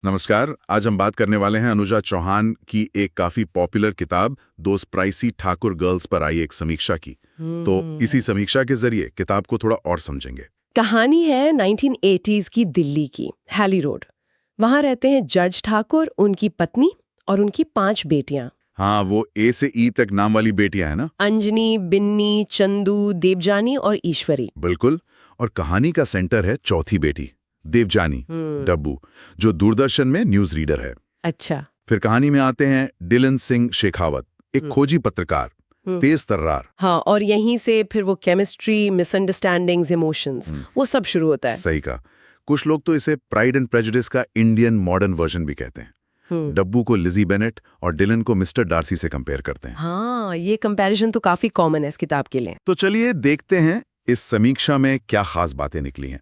नमस्कार। आज हम बात करने वाले हैं अनुजा चौहान की एक काफी पॉपुलर किताब दोस्त प्राइसी ठाकुर गर्ल्स पर आई एक समीक्षा की। तो इसी समीक्षा के जरिए किताब को थोड़ा और समझेंगे। कहानी है 1980s की दिल्ली की, हैली रोड। वहां रहते हैं जज ठाकुर, उनकी पत्नी और उनकी 5 बेटियां। हाँ, वो ए से ई तक नाम वाली बेटियां हैं ना। अंजनी, बिन्नी, चंदू, देवजानी और ईश्वरी। बिल्कुल। और कहानी का सेंटर है चौथी बेटी देवजानी, डब्बू, जो दूरदर्शन में न्यूज रीडर है। अच्छा। फिर कहानी में आते हैं डिलन सिंह शेखावत, एक खोजी पत्रकार, तेज तर्रार। हाँ, और यहीं से फिर वो केमिस्ट्री, मिसअंडरस्टैंडिंग्स, इमोशंस, वो सब शुरू होता है। सही कहा। कुछ लोग तो इसे प्राइड एंड प्रेजुडिस का इंडियन मॉडर्न वर्जन भी कहते हैं। डब्बू को लिजी बेनेट और डिलन को मिस्टर डार्सी से कंपेयर करते हैं। हाँ, ये कंपैरिजन तो काफी कॉमन है इस किताब के लिए। तो चलिए देखते हैं इस समीक्षा में क्या खास बातें निकली हैं,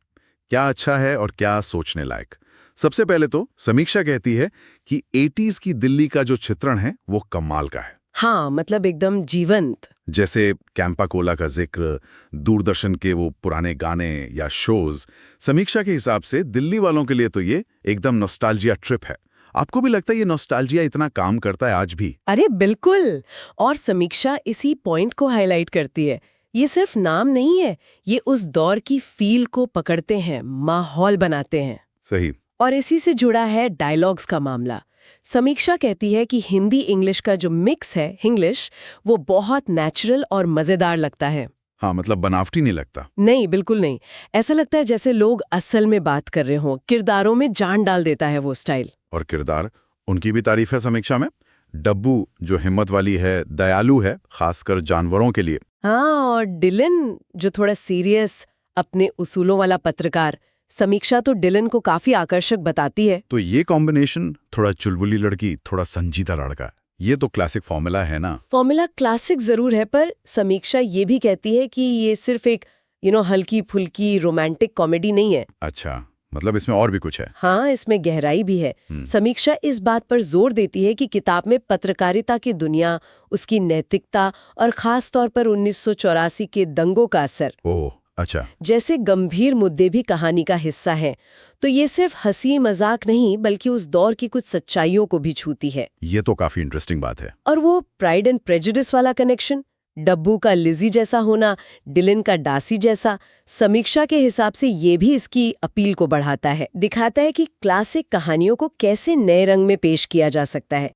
क्या अच्छा है और क्या सोचने लायक। सबसे पहले तो समीक्षा कहती है कि 80s की दिल्ली का जो चित्रण है वो कमाल का है। हाँ, मतलब एकदम जीवंत। जैसे कैंपा कोला का जिक्र, दूरदर्शन के वो पुराने गाने या शोज। समीक्षा के हिसाब से दिल्ली वालों के लिए तो ये एकदम नॉस्टैल्जिया ट्रिप है। आपको भी लगता है ये नॉस्टैल्जिया इतना काम करता है आज भी? अरे बिल्कुल। और समीक्षा इसी पॉइंट को हाईलाइट करती है। ये सिर्फ नाम नहीं है, ये उस दौर की फील को पकड़ते हैं, माहौल बनाते हैं। सही। और इसी से जुड़ा है डायलॉग्स का मामला। समीक्षा कहती है कि हिंदी इंग्लिश का जो मिक्स है, हिंग्लिश, वो बहुत नेचुरल और मजेदार लगता है। हाँ, मतलब बनावटी नहीं लगता। नहीं, बिल्कुल नहीं। ऐसा लगता है जैसे लोग असल में बात कर रहे हों, किरदारों में जान डाल देता है वो स्टाइल। और किरदार, उनकी भी तारीफ है समीक्षा में। डब्बू जो हिम्मत वाली है, दयालु है, खासकर जानवरों के लिए। हाँ, और डिलन जो थोड़ा सीरियस, अपने उसूलों वाला पत्रकार। समीक्षा तो डिलन को काफी आकर्षक बताती है। तो ये कॉम्बिनेशन, थोड़ा चुलबुली लड़की, थोड़ा संजीदा लड़का, ये तो क्लासिक फॉर्मूला है ना। फॉर्मूला क्लासिक जरूर है, पर समीक्षा ये भी कहती है कि ये सिर्फ एक हल्की फुल्की रोमांटिक कॉमेडी नहीं है। अच्छा, मतलब इसमें और भी कुछ है। हाँ, इसमें गहराई भी है। समीक्षा इस बात पर जोर देती है कि किताब में पत्रकारिता की दुनिया, उसकी नैतिकता और खास तौर पर 1984 के दंगों का असर, ओह अच्छा। जैसे गंभीर मुद्दे भी कहानी का हिस्सा हैं। तो ये सिर्फ हंसी मजाक नहीं, बल्कि उस दौर की कुछ सच्चाइयों को भी छूती है। ये तो काफी इंटरेस्टिंग बात है। और वो प्राइड एंड प्रेजुडिस वाला कनेक्शन, डब्बू का लिजी जैसा होना, डिलन का डासी जैसा, समीक्षा के हिसाब से ये भी इसकी अपील को बढ़ाता है, दिखाता है कि क्लासिक कहानियों को कैसे नए रंग में पेश किया जा सकता है।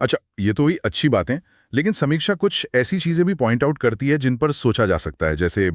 अच्छा, ये तो हुई अच्छी बातें, लेकिन समीक्षा कुछ ऐसी चीजें भी पॉइंट आउट करती है जिन पर सोचा जा सकता है, जैसे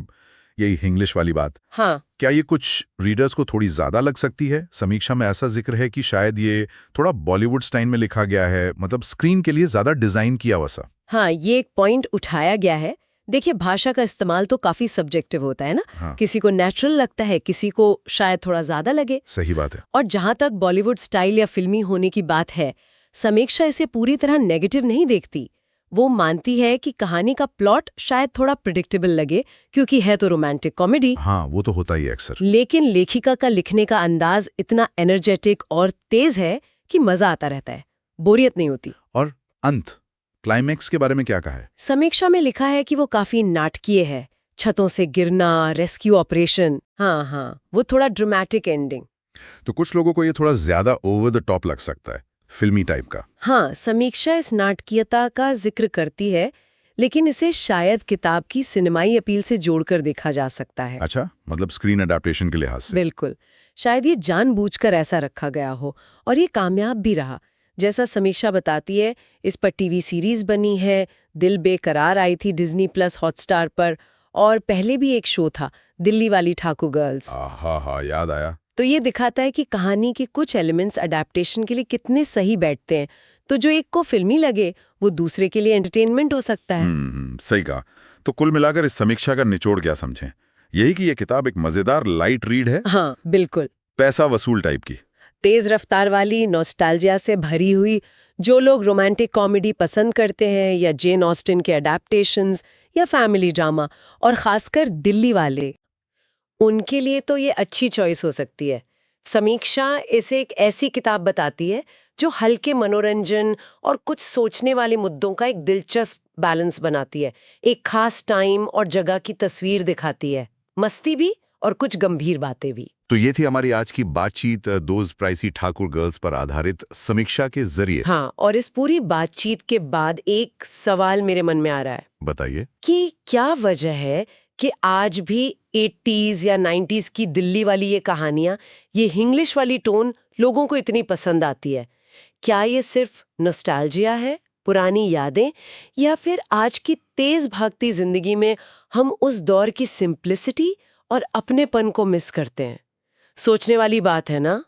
यही इंग्लिश वाली बात। हाँ, क्या ये कुछ रीडर्स को थोड़ी ज्यादा लग सकती है? समीक्षा में ऐसा जिक्र है कि शायद ये थोड़ा बॉलीवुड स्टाइल में लिखा गया है, मतलब स्क्रीन के लिए ज्यादा डिजाइन किया वैसा। हाँ, ये एक पॉइंट उठाया गया है। देखिए, भाषा का इस्तेमाल तो काफी सब्जेक्टिव होता है ना। हाँ। किसी को नेचुरल लगता है, किसी को शायद थोड़ा ज्यादा लगे। सही बात है। और जहां तक बॉलीवुड स्टाइल या फिल्मी होने की बात है, समीक्षा इसे पूरी तरह नेगेटिव नहीं देखती। वो मानती है कि कहानी का प्लॉट शायद थोड़ा प्रिडिक्टेबल लगे, क्योंकि है तो रोमांटिक कॉमेडी। हाँ, वो तो होता ही है अक्सर। लेकिन लेखिका का लिखने का अंदाज इतना एनर्जेटिक और तेज है कि मजा आता रहता है, बोरियत नहीं होती। और अंत, क्लाइमैक्स के बारे में क्या कहा है? समीक्षा में लिखा है कि वो काफी नाटकीय है। छतों से गिरना, रेस्क्यू ऑपरेशन, हाँ, वो थोड़ा ड्रामेटिक एंडिंग। तो कुछ लोगों को ये थोड़ा ज्यादा ओवर द टॉप लग सकता है, फिल्मी टाइप का। हाँ, समीक्षा इस नाटकीयता का जिक्र करती है, लेकिन इसे शायद किताब की सिनेमाई अपील से जोड़कर देखा जा सकता है। अच्छा, मतलब स्क्रीन अडेप्टेशन के लिहाज से। बिल्कुल। शायद ये जानबूझकर ऐसा रखा गया हो, और ये कामयाब भी रहा। जैसा समीक्षा बताती है, इस पर टीवी सीरीज बनी है, दिल बेकरार आई थी डिज्नी प्लस हॉटस्टार पर, और पहले भी एक शो था, दिल्ली वाली ठाकुर गर्ल्स। हाँ, याद आया। तो ये दिखाता है कि कहानी के कुछ एलिमेंट्स अडेप्टेशन के लिए कितने सही बैठते हैं। तो जो एक को फिल्मी लगे, वो दूसरे के लिए एंटरटेनमेंट हो सकता है। सही कहा। तो कुल मिलाकर इस समीक्षा का निचोड़ क्या समझें? यही कि यह किताब एक मजेदार लाइट रीड है। हाँ, बिल्कुल। पैसा वसूल टाइप की, तेज रफ्तार वाली, नॉस्टैल्जिया से भरी हुई। जो लोग रोमांटिक कॉमेडी पसंद करते हैं, या जेन ऑस्टिन के अडेप्टेशंस, या फैमिली ड्रामा, और खासकर दिल्ली वाले, उनके लिए तो ये अच्छी चॉइस हो सकती है। समीक्षा इसे एक ऐसी किताब बताती है जो हल्के मनोरंजन और कुछ सोचने वाले मुद्दों का एक दिलचस्प बैलेंस बनाती है। एक खास टाइम और जगह की तस्वीर दिखाती है, मस्ती भी और कुछ गंभीर बातें भी। तो ये थी हमारी आज की बातचीत दोज प्राइसी ठाकुर गर्ल्स पर आधारित समीक्षा के जरिए। हाँ, और इस पूरी बातचीत के बाद एक सवाल मेरे मन में आ रहा है बताइए। कि क्या वजह है कि आज भी 80s या 90s की दिल्ली वाली ये कहानियां, ये इंग्लिश वाली टोन लोगों को इतनी पसंद आती है? क्या ये सिर्फ नॉस्टैल्जिया है, पुरानी यादें, या फिर आज की तेज भागती जिंदगी में हम उस दौर की सिंप्लिसिटी और अपनेपन को मिस करते हैं? सोचने वाली बात है ना?